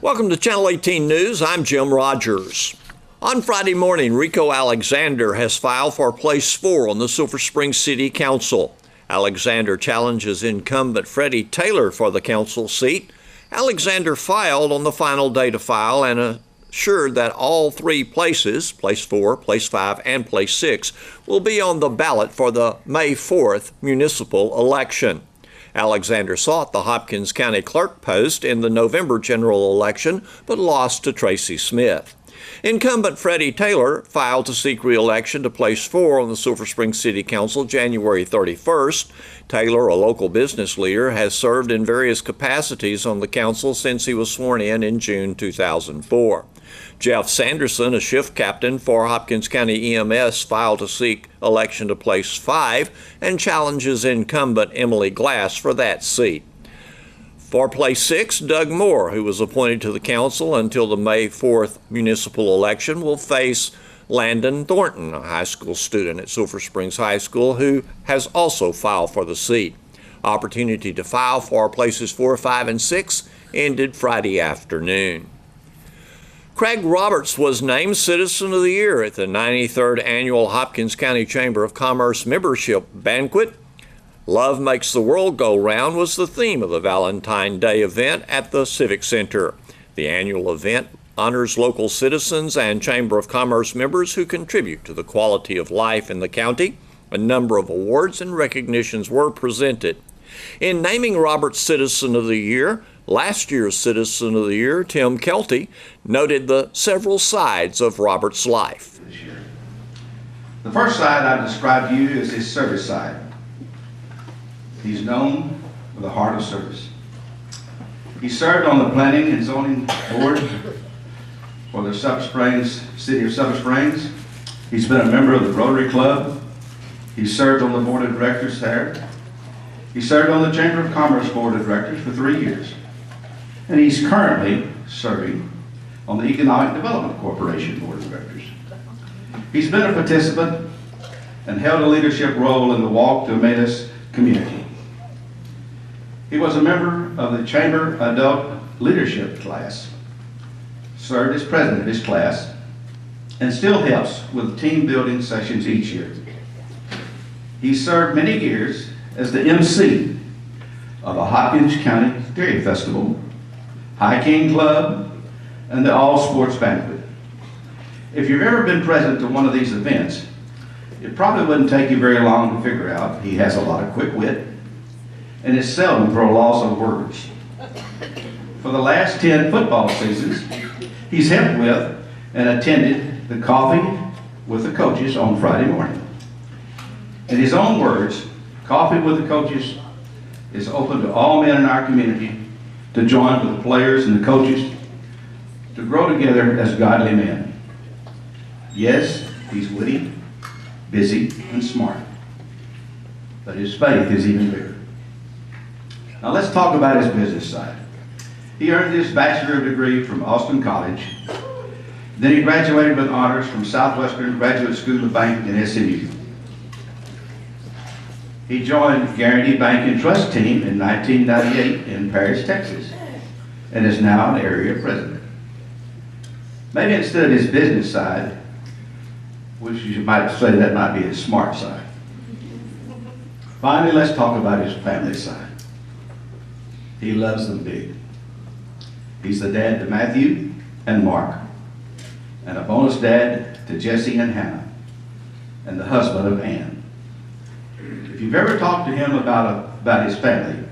Welcome to Channel 18 News. I'm Jim Rogers. On Friday morning, Rico Alexander has filed for place 4 on the Silver Spring City Council. Alexander challenges incumbent Freddie Taylor for the council seat. Alexander filed on the final day to file and assured that all 3 places, place 4, place 5, and place 6, will be on the ballot for the May 4th municipal election. Alexander sought the Hopkins County Clerk post in the November general election, but lost to Tracy Smith. Incumbent Freddie Taylor filed to seek re-election to place 4 on the Silver Spring City Council January 31st. Taylor, a local business leader, has served in various capacities on the council since he was sworn in June 2004. Jeff Sanderson, a shift captain for Hopkins County EMS, filed to seek election to place 5 and challenges incumbent Emily Glass for that seat. For place 6, Doug Moore, who was appointed to the council until the May 4th municipal election, will face Landon Thornton, a high school student at Silver Springs High School, who has also filed for the seat. Opportunity to file for places 4, 5, and 6 ended Friday afternoon. Craig Roberts was named Citizen of the Year at the 93rd Annual Hopkins County Chamber of Commerce Membership Banquet. Love Makes the World Go Round was the theme of the Valentine's Day event at the Civic Center. The annual event honors local citizens and Chamber of Commerce members who contribute to the quality of life in the county. A number of awards and recognitions were presented. In naming Roberts Citizen of the Year, last year's Citizen of the Year, Tim Kelty, noted the several sides of Roberts' life. The first side I described to you is his service side. He's known with a heart of service. He served on the Planning and Zoning Board for the City of Silver Springs. He's been a member of the Rotary Club. He served on the Board of Directors there. He served on the Chamber of Commerce Board of Directors for 3 years. And he's currently serving on the Economic Development Corporation Board of Directors. He's been a participant and held a leadership role in the Walk to Emmaus community. He was a member of the Chamber Adult Leadership class, served as president of his class, and still helps with team building sessions each year. He served many years as the MC of the Hopkins County Dairy Festival, High King Club, and the All Sports Banquet. If you've ever been present to one of these events, it probably wouldn't take you very long to figure out he has a lot of quick wit and is seldom for a loss of words. For the last 10 football seasons, he's helped with and attended the Coffee with the Coaches on Friday morning. In his own words, Coffee with the Coaches is open to all men in our community to join with the players and the coaches to grow together as godly men. Yes, he's witty, busy, and smart, but his faith is even bigger. Now let's talk about his business side. He earned his bachelor's degree from Austin College. Then he graduated with honors from Southwestern Graduate School of Banking and SMU. He joined Guaranty Bank and Trust Team in 1998 in Paris, Texas, and is now an area president. Maybe instead of his business side, which you might say that might be his smart side. Finally, let's talk about his family side. He loves them big. He's the dad to Matthew and Mark, and a bonus dad to Jesse and Hannah, and the husband of Ann. If you've ever talked to him about his family,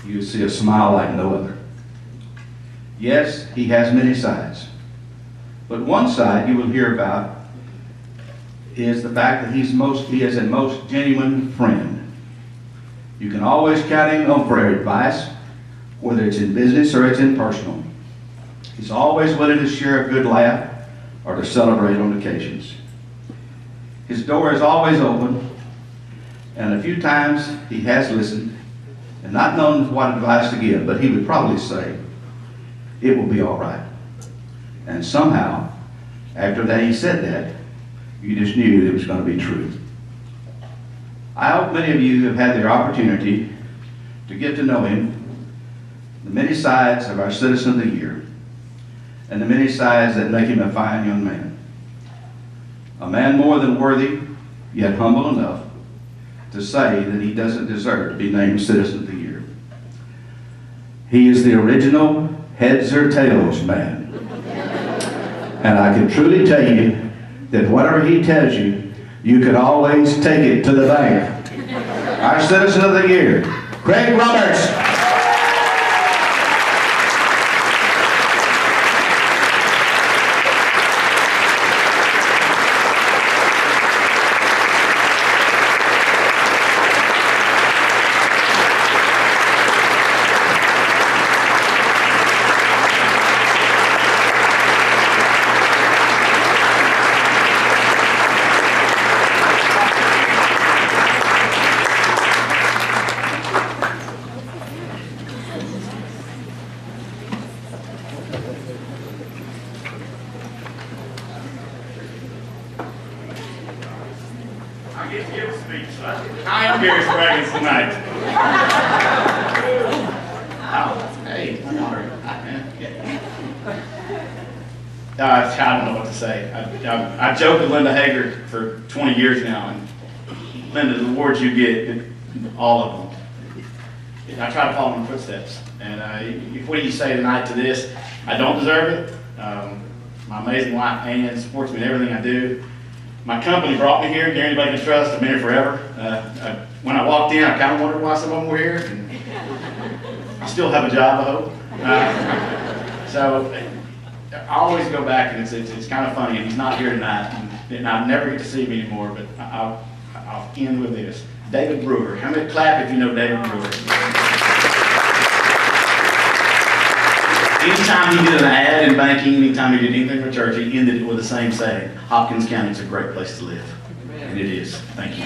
you'll see a smile like no other. Yes, he has many sides, but one side you will hear about is the fact that he is a most genuine friend. You can always count him on for advice, whether it's in business or it's in personal. He's always willing to share a good laugh or to celebrate on occasions. His door is always open, and a few times he has listened and not known what advice to give, but he would probably say, "It will be all right." And somehow, after that he said that, you just knew it was going to be true. I hope many of you have had the opportunity to get to know him, the many sides of our Citizen of the Year, and the many sides that make him a fine young man. A man more than worthy, yet humble enough to say that he doesn't deserve to be named Citizen of the Year. He is the original heads or tails man. And I can truly tell you that whatever he tells you, you could always take it to the bank. Our Citizen of the Year, Craig Roberts. I get to give a speech. I am Gary Spraggins tonight. Oh, hey, I don't know what to say. I joke with Linda Hager for 20 years now, and Linda, the awards you get, all of them, I try to follow in her footsteps. And what do you say tonight to this? I don't deserve it. My amazing wife, Ann, supports me in everything I do. My company brought me here, Gary Bacon Trust. I've been here forever. When I walked in, I kind of wondered why some of them were here. And I still have a job, I hope. So I always go back, and it's kind of funny. And he's not here tonight, and I never get to see him anymore. But I'll end with this: David Brewer. How many clap if you know David Brewer? Anytime he did an ad in banking, anytime he did anything for church, he ended it with the same saying: Hopkins County is a great place to live. And it is. Thank you.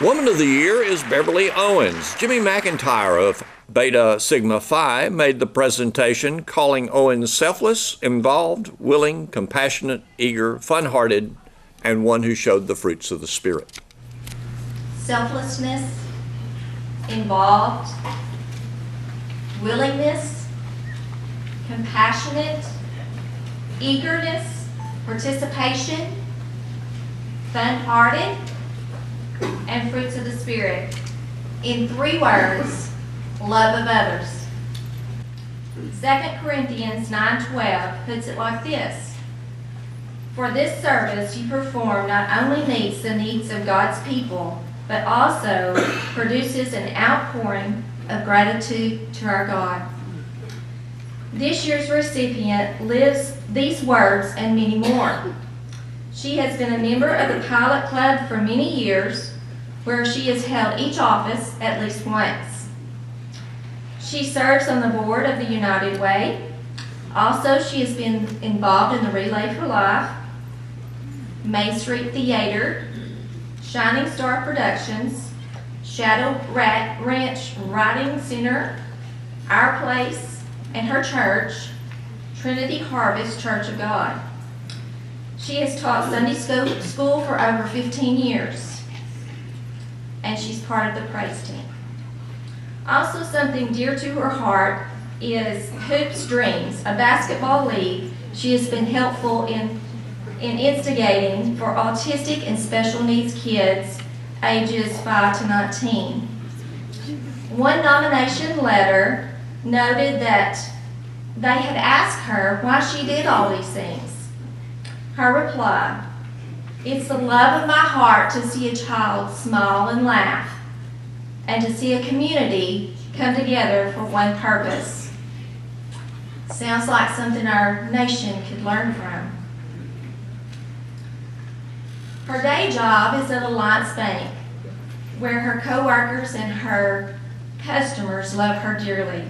Woman of the Year is Beverly Owens. Jimmy McIntyre of Beta Sigma Phi made the presentation, calling Owens selfless, involved, willing, compassionate, eager, fun-hearted, and one who showed the fruits of the Spirit. Selflessness, involved, willingness, compassionate, eagerness, participation, fun-hearted, and fruits of the Spirit. In 3 words, love of others. 2 Corinthians 9:12 puts it like this: For this service you perform not only meets the needs of God's people, but also produces an outpouring of gratitude to our God. This year's recipient lives these words and many more. She has been a member of the Pilot Club for many years, where she has held each office at least once. She serves on the board of the United Way. Also, she has been involved in the Relay for Life, Main Street Theater, Shining Star Productions, Shadow Ranch Writing Center, Our Place, and her church, Trinity Harvest Church of God. She has taught Sunday school for over 15 years, and she's part of the praise team. Also, something dear to her heart is Hoops Dreams, a basketball league she has been helpful in instigating for autistic and special needs kids ages 5 to 19. One nomination letter noted that they had asked her why she did all these things. Her reply: It's the love of my heart to see a child smile and laugh, and to see a community come together for one purpose. Sounds like something our nation could learn from. Her day job is at Alliance Bank, where her co-workers and her customers love her dearly.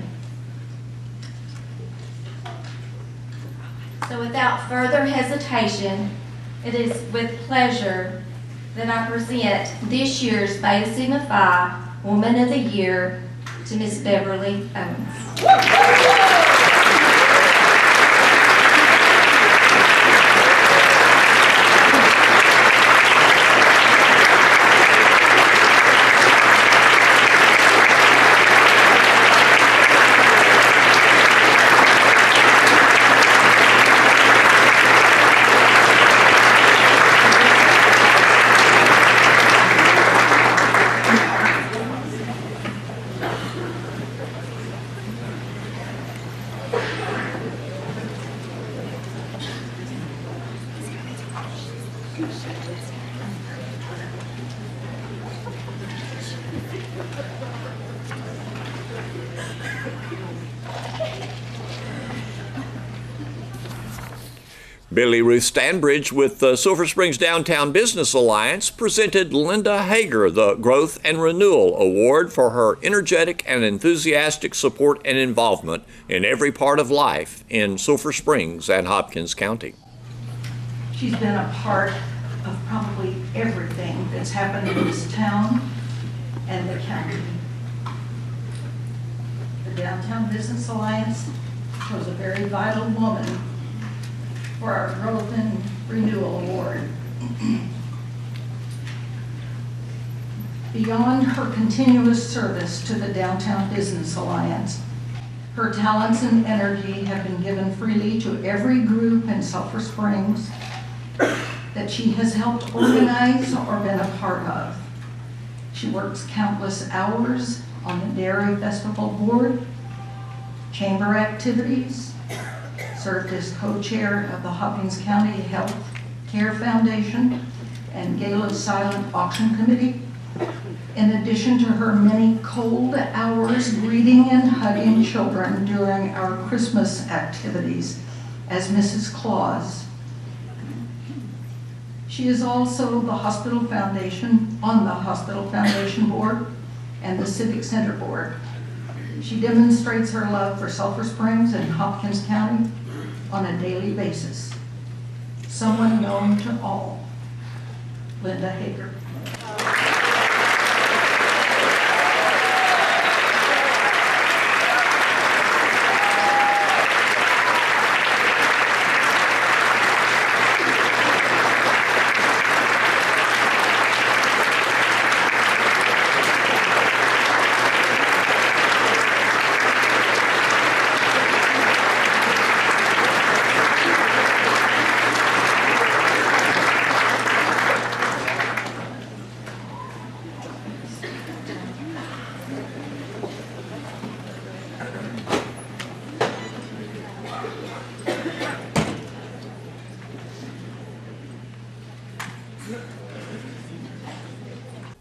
So without further hesitation, it is with pleasure that I present this year's Beta Sigma Phi Woman of the Year to Miss Beverly Owens. Billy Ruth Stanbridge with the Silver Springs Downtown Business Alliance presented Linda Hager the Growth and Renewal Award for her energetic and enthusiastic support and involvement in every part of life in Silver Springs and Hopkins County. She's been a part of probably everything that's happened in this town and the county. The Downtown Business Alliance was a very vital woman for our Growth and Renewal Award. Beyond her continuous service to the Downtown Business Alliance, her talents and energy have been given freely to every group in Sulphur Springs that she has helped organize or been a part of. She works countless hours on the Dairy Festival Board, chamber activities, served as co-chair of the Hopkins County Health Care Foundation and Gala Silent Auction Committee, in addition to her many cold hours greeting and hugging children during our Christmas activities as Mrs. Claus. She is also the Hospital Foundation, on the Hospital Foundation Board and the Civic Center Board. She demonstrates her love for Sulphur Springs and Hopkins County on a daily basis. Someone known to all, Linda Hager.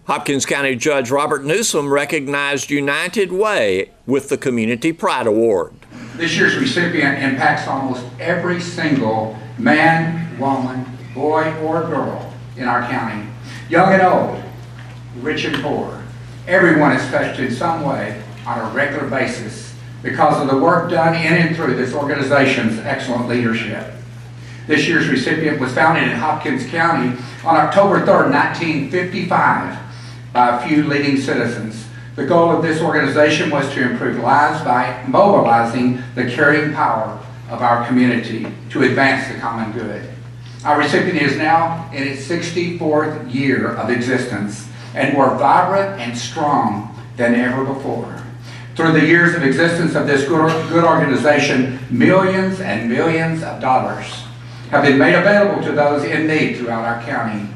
Hopkins County Judge Robert Newsom recognized United Way with the Community Pride Award. This year's recipient impacts almost every single man, woman, boy, or girl in our county, young and old, rich and poor. Everyone is touched in some way on a regular basis because of the work done in and through this organization's excellent leadership. This year's recipient was founded in Hopkins County on October 3rd, 1955 by a few leading citizens. The goal of this organization was to improve lives by mobilizing the caring power of our community to advance the common good. Our recipient is now in its 64th year of existence and more vibrant and strong than ever before. Through the years of existence of this good organization, millions and millions of dollars have been made available to those in need throughout our county.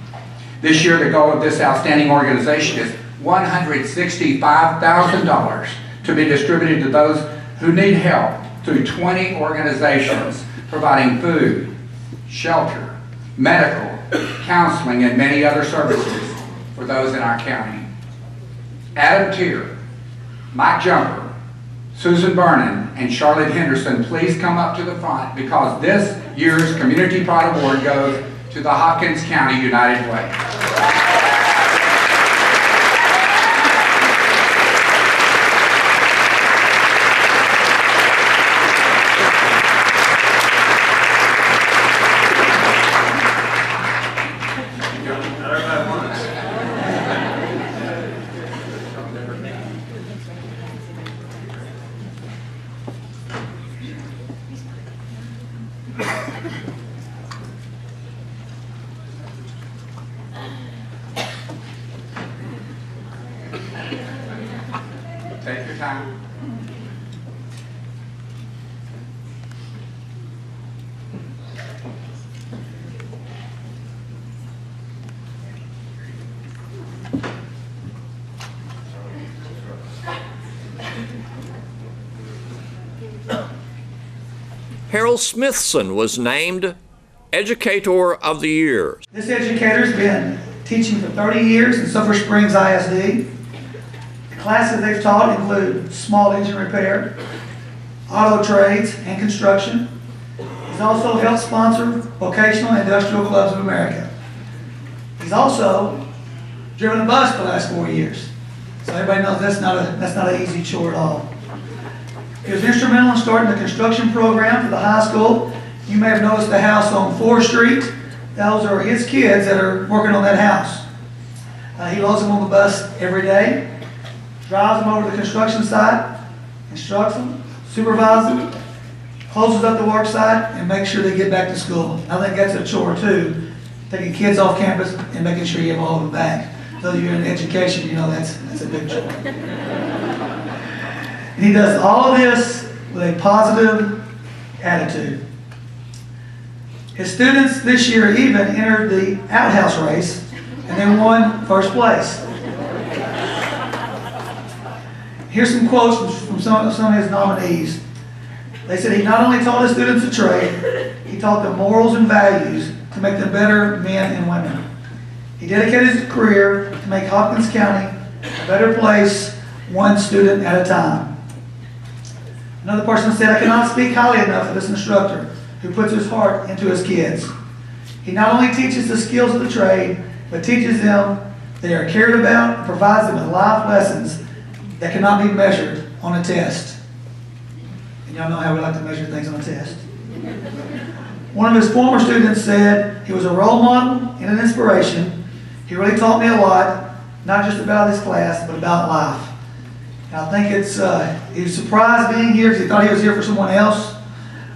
This year, the goal of this outstanding organization is $165,000 to be distributed to those who need help through 20 organizations providing food, shelter, medical, counseling, and many other services for those in our county. Adam Tier, Mike Jumper, Susan Vernon, and Charlotte Henderson, please come up to the front because this year's Community Pride Award goes to the Hopkins County United Way. Take your time. Harold Smithson was named Educator of the Year. This educator's been teaching for 30 years in Sulphur Springs ISD. The classes they've taught include small engine repair, auto trades, and construction. He's also helped sponsor Vocational and Industrial Clubs of America. He's also driven a bus the last 4 years. So everybody knows that's not an easy chore at all. He was instrumental in starting the construction program for the high school. You may have noticed the house on 4th Street. Those are his kids that are working on that house. He loads them on the bus every day, drives them over to the construction site, instructs them, supervises them, closes up the work site, and makes sure they get back to school. I think that's a chore too, taking kids off campus and making sure you have all of them back. Though you're in education, you know that's a big chore. And he does all of this with a positive attitude. His students this year even entered the outhouse race and they won first place. Here's some quotes from some of his nominees. They said he not only taught his students a trade, he taught them morals and values to make them better men and women. He dedicated his career to make Hopkins County a better place, one student at a time. Another person said, I cannot speak highly enough of this instructor who puts his heart into his kids. He not only teaches the skills of the trade, but teaches them they are cared about and provides them with life lessons that cannot be measured on a test. And y'all know how we like to measure things on a test. One of his former students said he was a role model and an inspiration. He really taught me a lot, not just about his class, but about life. And I think he was surprised being here because he thought he was here for someone else.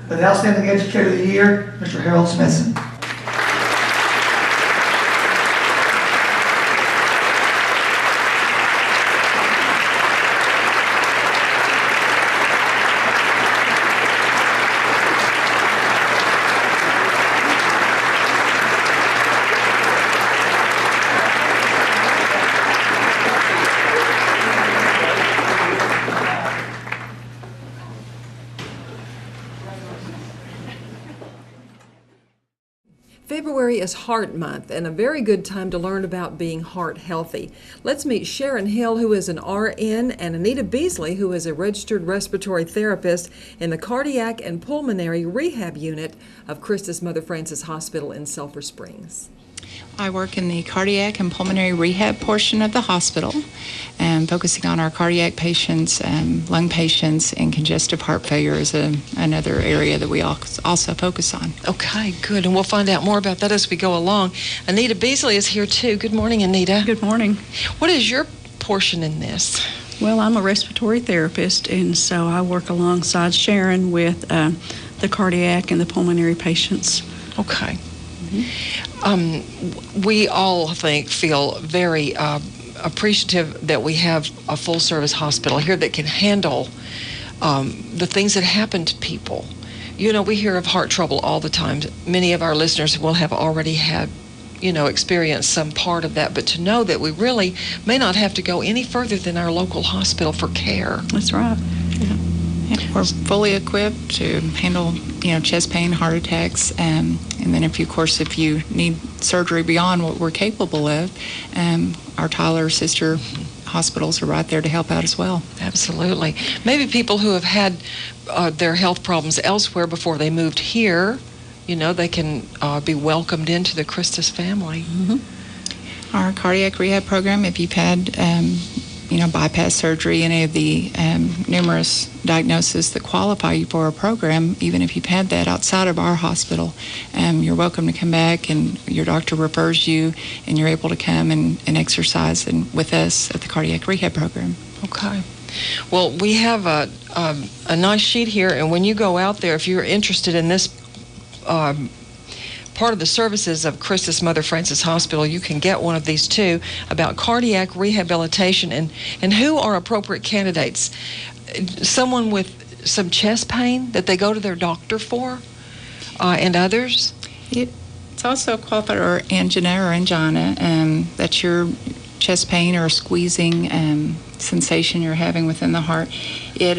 But the Outstanding Educator of the Year, Mr. Harold Smithson. February is Heart Month and a very good time to learn about being heart healthy. Let's meet Sharon Hill, who is an RN, and Anita Beasley, who is a registered respiratory therapist in the Cardiac and Pulmonary Rehab Unit of Christus Mother Frances Hospital in Sulphur Springs. I work in the cardiac and pulmonary rehab portion of the hospital, focusing on our cardiac patients, lung patients, and congestive heart failure is another area that we also focus on. Okay, good. And we'll find out more about that as we go along. Anita Beasley is here too. Good morning, Anita. Good morning. What is your portion in this? Well, I'm a respiratory therapist, and so I work alongside Sharon with the cardiac and the pulmonary patients. Okay. We all, I think, feel very appreciative that we have a full-service hospital here that can handle the things that happen to people. You know, we hear of heart trouble all the time. Many of our listeners will have already had, experienced some part of that, but to know that we really may not have to go any further than our local hospital for care. That's right. Yeah. We're fully equipped to handle, chest pain, heart attacks, and then if you need surgery beyond what we're capable of, our Tyler sister hospitals are right there to help out as well. Absolutely. Maybe people who have had their health problems elsewhere before they moved here, they can be welcomed into the Christus family. Mm-hmm. Our cardiac rehab program, if you've had bypass surgery, any of the numerous diagnoses that qualify you for a program, even if you've had that outside of our hospital, you're welcome to come back, and your doctor refers you, and you're able to come and exercise with us at the cardiac rehab program. Okay. Well, we have a nice sheet here, and when you go out there, if you're interested in this part of the services of Christus Mother Frances Hospital, you can get one of these too, about cardiac rehabilitation and who are appropriate candidates. Someone with some chest pain that they go to their doctor for, and others? It's also qualified, or angina or angina, that you're chest pain or a squeezing sensation you're having within the heart. It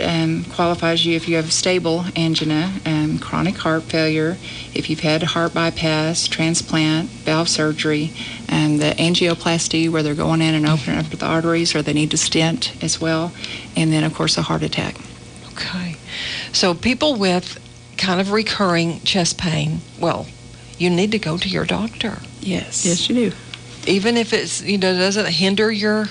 qualifies you if you have stable angina, chronic heart failure, if you've had heart bypass, transplant, valve surgery, and the angioplasty where they're going in and opening up the arteries, or they need to stent as well, and then of course a heart attack. Okay. So people with kind of recurring chest pain, well, you need to go to your doctor. Yes. Yes, you do. Even if it's, doesn't hinder your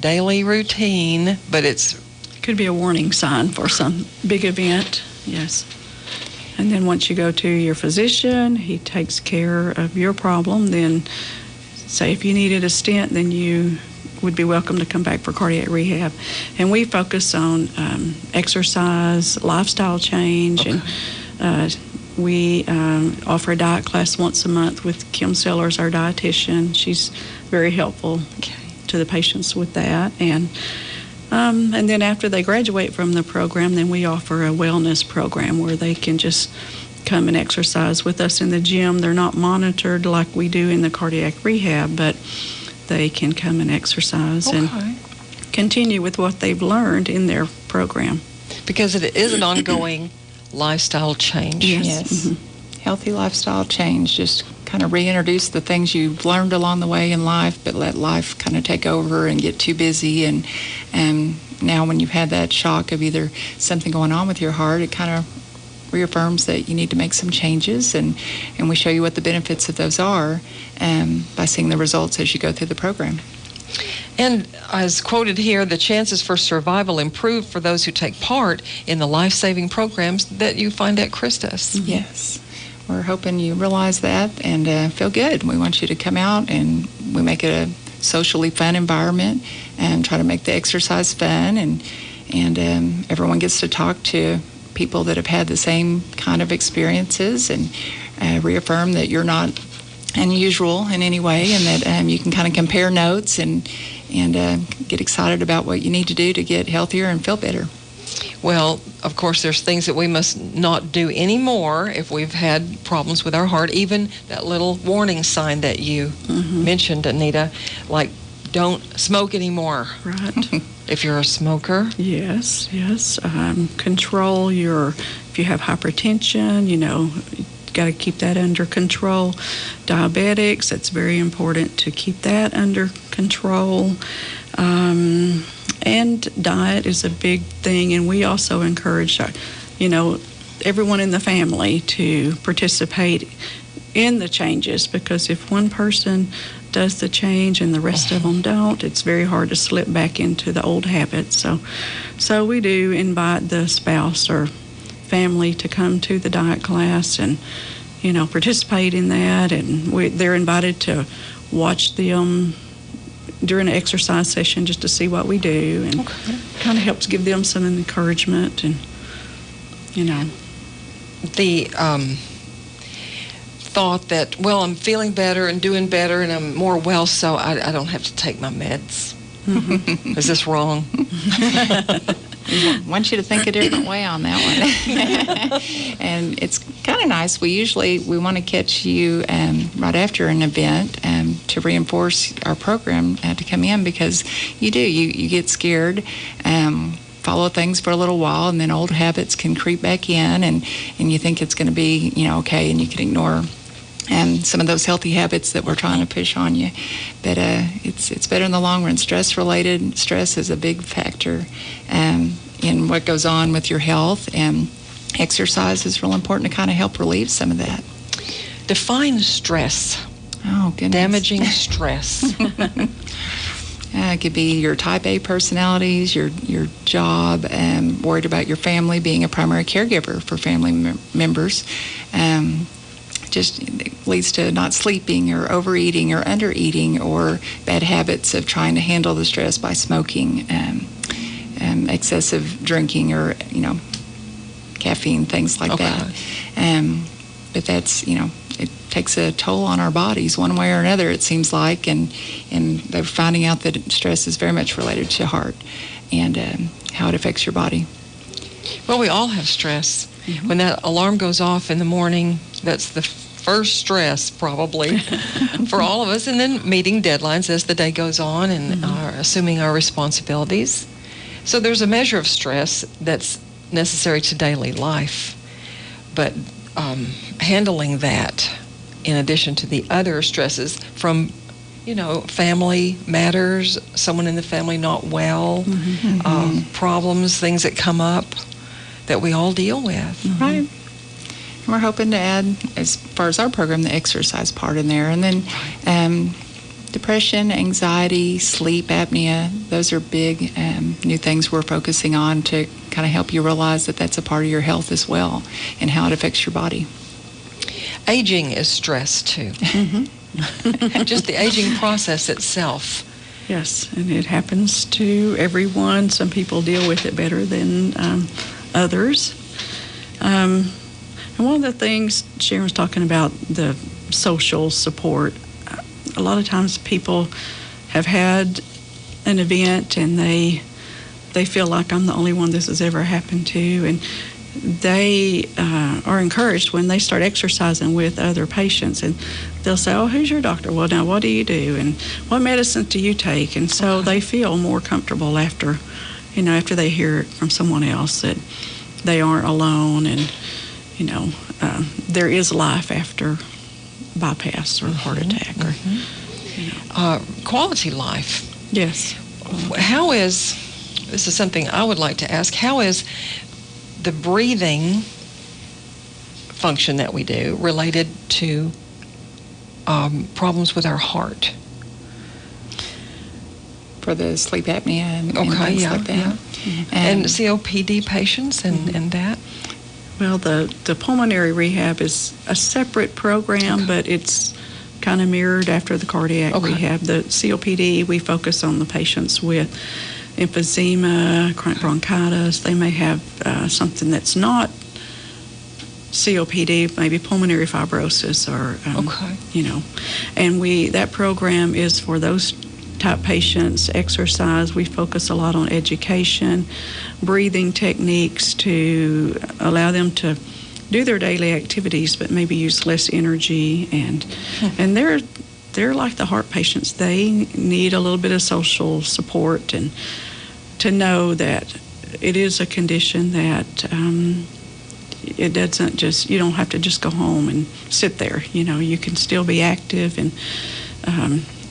daily routine, but it's... Could be a warning sign for some big event, yes. And then once you go to your physician, he takes care of your problem. Then, say if you needed a stent, then you would be welcome to come back for cardiac rehab. And we focus on exercise, lifestyle change, Okay. and we offer a diet class once a month with Kim Sellers, our dietitian. She's very helpful to the patients with that. And then after they graduate from the program, then we offer a wellness program where they can just come and exercise with us in the gym. They're not monitored like we do in the cardiac rehab, but they can come and exercise and continue with what they've learned in their program. Because it is an ongoing lifestyle change. Yes. Mm-hmm. Healthy lifestyle change. Just kind of reintroduce the things you've learned along the way in life, but let life kind of take over and get too busy. And now when you've had that shock of either something going on with your heart, it kind of reaffirms that you need to make some changes. And we show you what the benefits of those are by seeing the results as you go through the program. And as quoted here, the chances for survival improve for those who take part in the life-saving programs that you find at Christus. Mm-hmm. Yes. We're hoping you realize that and feel good. We want you to come out, and we make it a socially fun environment and try to make the exercise fun, and everyone gets to talk to people that have had the same kind of experiences and reaffirm that you're not unusual in any way, and that you can kind of compare notes and get excited about what you need to do to get healthier and feel better. Well, of course, there's things that we must not do anymore if we've had problems with our heart. Even that little warning sign that you mentioned, Anita, like don't smoke anymore. Right. If you're a smoker. Yes. Control if you have hypertension, got to keep that under control. Diabetics, that's very important to keep that under control. And diet is a big thing, and we also encourage, everyone in the family to participate in the changes, because if one person does the change and the rest of them don't, it's very hard to slip back into the old habits. So we do invite the spouse or family to come to the diet class and participate in that, and they're invited to watch them during an exercise session just to see what we do, and kind of helps give them some encouragement. And the thought that, well, I'm feeling better and doing better and I'm more well, so I don't have to take my meds. Is this wrong? I want you to think a different way on that one. And it's kind of nice. We want to catch you right after an event to reinforce our program to come in, because you get scared, follow things for a little while, and then old habits can creep back in, and you think it's going to be okay, and you can ignore some of those healthy habits that we're trying to push on you. But it's better in the long run. Stress is a big factor in what goes on with your health, and exercise is real important to kind of help relieve some of that. Define stress. Oh, goodness. Damaging stress. It could be your type A personalities, your job, worried about your family, being a primary caregiver for family members. Just leads to not sleeping or overeating or undereating, or bad habits of trying to handle the stress by smoking, excessive drinking, or caffeine, things like that. But that's it takes a toll on our bodies one way or another, it seems like, and they're finding out that stress is very much related to heart and how it affects your body. Well, we all have stress. When that alarm goes off in the morning, that's the first stress probably for all of us, and then meeting deadlines as the day goes on and assuming our responsibilities. So there's a measure of stress that's necessary to daily life, but handling that in addition to the other stresses from family matters, someone in the family not well, problems, things that come up that we all deal with. Right. And we're hoping to add, as far as our program, the exercise part in there. And then depression, anxiety, sleep apnea, those are big new things we're focusing on to kind of help you realize that that's a part of your health as well and how it affects your body. Aging is stress too. Just the aging process itself. Yes, and it happens to everyone. Some people deal with it better than others. And one of the things Sharon was talking about, the social support, a lot of times people have had an event and they feel like I'm the only one this has ever happened to, and they are encouraged when they start exercising with other patients, and they'll say, "Oh, who's your doctor? Well, now what do you do, and what medicine do you take?" And so they feel more comfortable after they hear it from someone else that they aren't alone, and there is life after bypass or heart attack. Or Quality life. Yes. This is something I would like to ask, how is the breathing function that we do related to problems with our heart? For the sleep apnea and things like that. Yeah. And COPD patients and that? Well, the pulmonary rehab is a separate program, but it's kind of mirrored after the cardiac rehab. The COPD, we focus on the patients with emphysema, chronic bronchitis. They may have something that's not COPD, maybe pulmonary fibrosis, or and that program is for those type patients. Exercise, we focus a lot on education, breathing techniques to allow them to do their daily activities, but maybe use less energy. And they're like the heart patients. They need a little bit of social support and to know that it is a condition that it doesn't just, you don't have to just go home and sit there. You can still be active and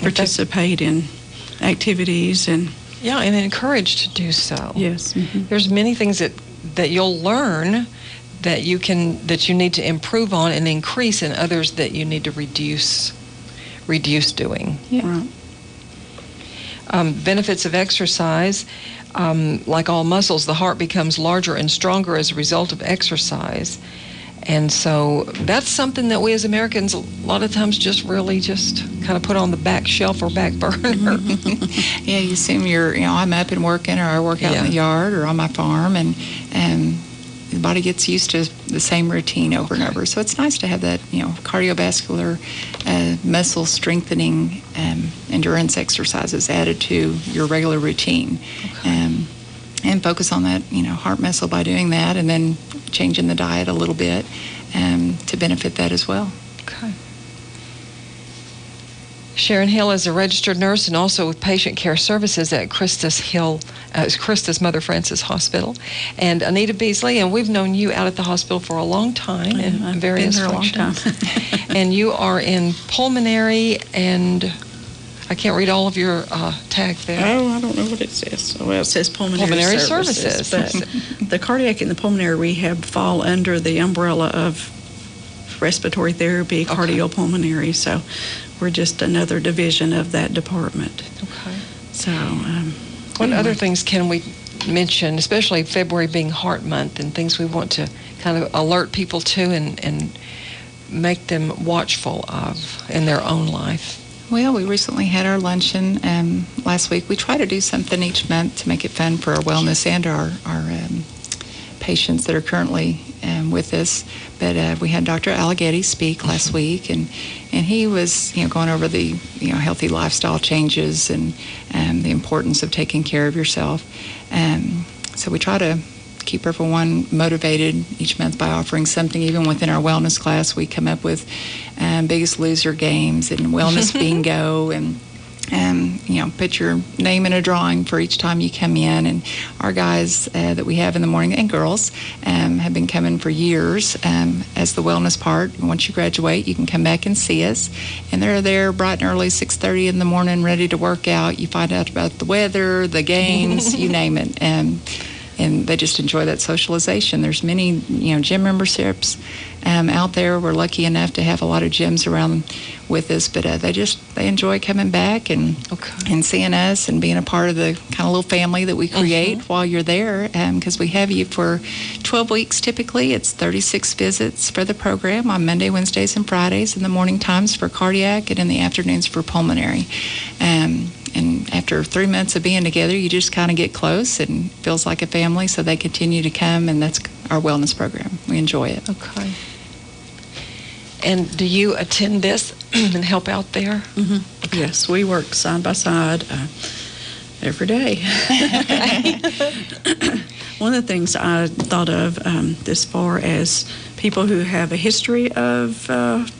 participate in activities and encouraged to do so. Yes. There's many things that you'll learn that you need to improve on and increase, and others that you need to reduce doing. Yeah. Right. Benefits of exercise, like all muscles, the heart becomes larger and stronger as a result of exercise. And so that's something that we as Americans a lot of times just kind of put on the back shelf or back burner. Yeah, you assume I'm up and working, or I work out in the yard or on my farm, and the body gets used to the same routine over and over. So it's nice to have that, cardiovascular, muscle strengthening, endurance exercises added to your regular routine. And focus on that, heart muscle by doing that, and then changing the diet a little bit to benefit that as well. Okay. Sharon Hill is a registered nurse and also with patient care services at Christus Mother Frances Hospital. And Anita Beasley, and we've known you out at the hospital for a long time in various functions. And you are in pulmonary and I can't read all of your tag there. Oh, I don't know what it says. Well, it says pulmonary services. But the cardiac and the pulmonary rehab fall under the umbrella of respiratory therapy, cardiopulmonary. So we're just another division of that department. Okay. So what other things can we mention, especially February being Heart Month, and things we want to kind of alert people to and make them watchful of in their own life? Well, we recently had our luncheon last week. We try to do something each month to make it fun for our wellness and our patients that are currently with us. But we had Dr. Alleghetti speak last week, and he was going over the healthy lifestyle changes and the importance of taking care of yourself. So we try to keep everyone motivated each month by offering something. Even within our wellness class, we come up with Biggest Loser games and wellness bingo and put your name in a drawing for each time you come in. And our guys that we have in the morning, and girls, have been coming for years as the wellness part. Once you graduate, you can come back and see us. And they're there bright and early, 6:30 in the morning, ready to work out. You find out about the weather, the games, you name it. And they just enjoy that socialization. There's many, gym memberships out there. We're lucky enough to have a lot of gyms around with us, but they enjoy coming back and seeing us and being a part of the kind of little family that we create while you're there, because we have you for 12 weeks typically. It's 36 visits for the program on Monday, Wednesdays, and Fridays, in the morning times for cardiac and in the afternoons for pulmonary. And after 3 months of being together, you just kind of get close and it feels like a family, so they continue to come, and that's our wellness program. We enjoy it. Okay. And do you attend this and help out there? Mm-hmm. Okay. Yes, we work side by side every day. One of the things I thought of as far as people who have a history of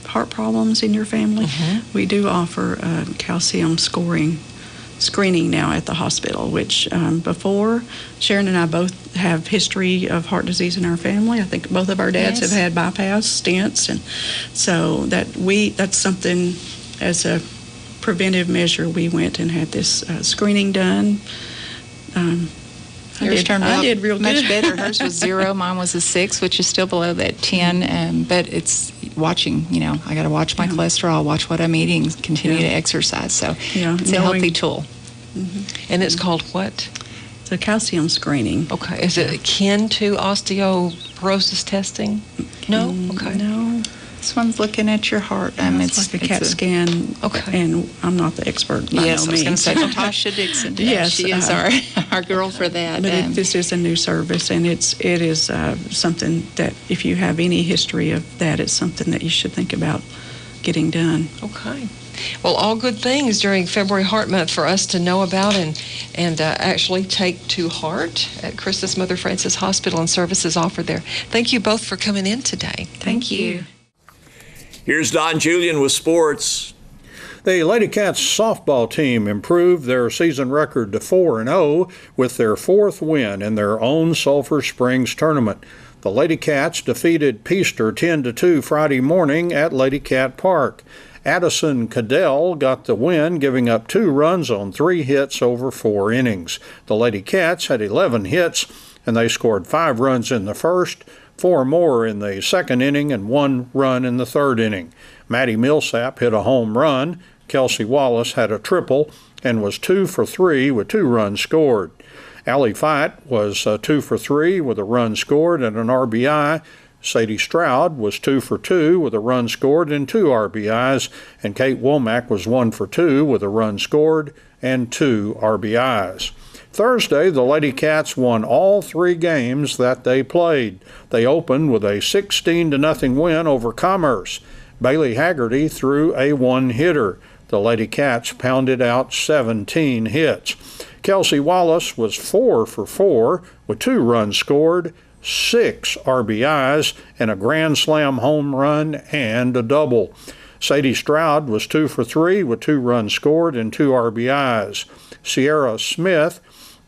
heart problems in your family, we do offer calcium screening now at the hospital, which before, Sharon and I both have history of heart disease in our family. I think both of our dads have had bypass stents, and so that's something, as a preventive measure, we went and had this screening done. Yours turned out did real much good. better. Hers was 0. Mine was a 6, which is still below that 10. But it's watching. I got to watch my cholesterol, watch what I'm eating, continue to exercise. So it's a healthy tool. And it's called what? It's a calcium screening. Okay. Is it akin to osteoporosis testing? No. Okay. No. This one's looking at your heart. It's like a CAT scan. Okay. And I'm not the expert by yes, no I was going to means. say Natasha Dixon. Yes, she is our girl for that. But this is a new service, and it is something that if you have any history of that, it's something that you should think about getting done. Okay. Well, all good things during February Heart Month for us to know about and actually take to heart at Christus Mother Frances Hospital and services offered there. Thank you both for coming in today. Thank you. Here's Don Julian with sports. The Lady Cats softball team improved their season record to 4-0 with their 4th win in their own Sulphur Springs tournament. The Lady Cats defeated Peaster 10-2 Friday morning at Lady Cat Park. Addison Cadell got the win, giving up 2 runs on 3 hits over 4 innings. The Lady Cats had 11 hits, and they scored 5 runs in the first, 4 more in the second inning, and 1 run in the third inning. Maddie Millsap hit a home run. Kelsey Wallace had a triple and was 2 for 3 with 2 runs scored. Allie Fight was 2 for 3 with a run scored and an RBI. Sadie Stroud was 2 for 2 with a run scored and 2 RBIs, and Kate Womack was 1 for 2 with a run scored and 2 RBIs. Thursday, the Lady Cats won all 3 games that they played. They opened with a 16-0 win over Commerce. Bailey Haggerty threw a 1-hitter. The Lady Cats pounded out 17 hits. Kelsey Wallace was 4 for 4 with 2 runs scored, 6 RBIs, and a grand slam home run and a double. Sadie Stroud was 2 for 3 with 2 runs scored and 2 RBIs. Sierra Smith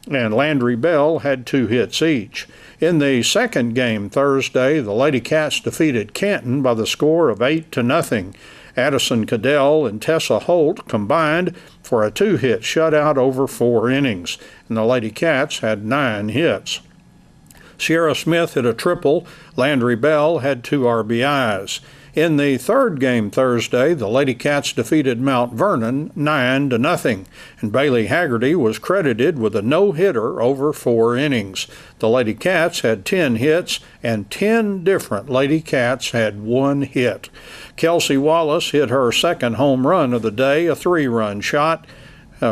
and Landry Bell had 2 hits each. In the second game Thursday, the Lady Cats defeated Canton by the score of 8-0. Addison Cadell and Tessa Holt combined for a 2-hit shutout over 4 innings, and the Lady Cats had 9 hits. Sierra Smith hit a triple. Landry Bell had 2 RBIs. In the third game Thursday, the Lady Cats defeated Mount Vernon 9-0, and Bailey Haggerty was credited with a no-hitter over 4 innings. The Lady Cats had 10 hits, and 10 different Lady Cats had 1 hit. Kelsey Wallace hit her second home run of the day, a 3-run shot.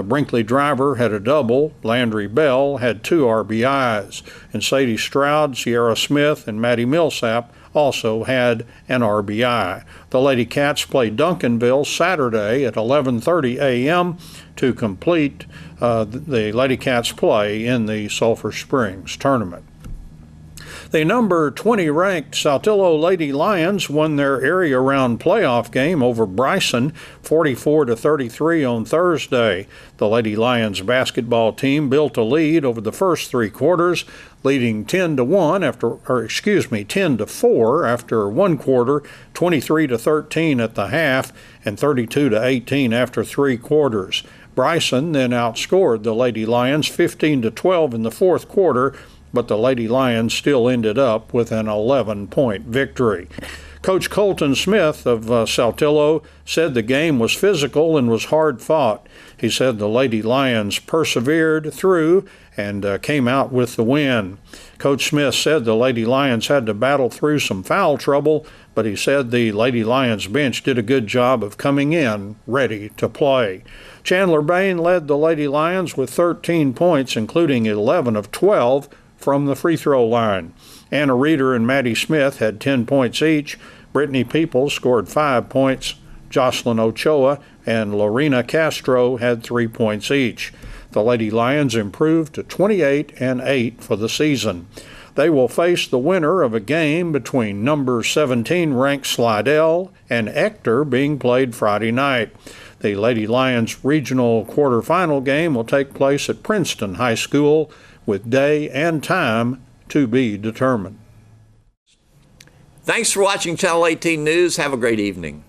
Brinkley Driver had a double. Landry Bell had 2 RBIs. And Sadie Stroud, Sierra Smith, and Maddie Millsap also had an RBI. The Lady Cats played Duncanville Saturday at 11:30 a.m. to complete the Lady Cats play in the Sulphur Springs tournament. The number 20 ranked Saltillo Lady Lions won their area round playoff game over Bryson 44-33 on Thursday. The Lady Lions basketball team built a lead over the first 3 quarters, leading 10-4 after 1 quarter, 23-13 at the half, and 32-18 after 3 quarters. Bryson then outscored the Lady Lions 15-12 in the 4th quarter, but the Lady Lions still ended up with an 11-point victory. Coach Colton Smith of Saltillo said the game was physical and was hard fought. He said the Lady Lions persevered through and came out with the win. Coach Smith said the Lady Lions had to battle through some foul trouble, but he said the Lady Lions bench did a good job of coming in ready to play. Chandler Bain led the Lady Lions with 13 points, including 11 of 12 from the free throw line. Anna Reeder and Maddie Smith had 10 points each. Brittany Peoples scored 5 points. Jocelyn Ochoa and Lorena Castro had 3 points each. The Lady Lions improved to 28-8 for the season. They will face the winner of a game between number 17 ranked Slidell and Ector being played Friday night. The Lady Lions regional quarterfinal game will take place at Princeton High School, with day and time to be determined. Thanks for watching Channel 18 News. Have a great evening.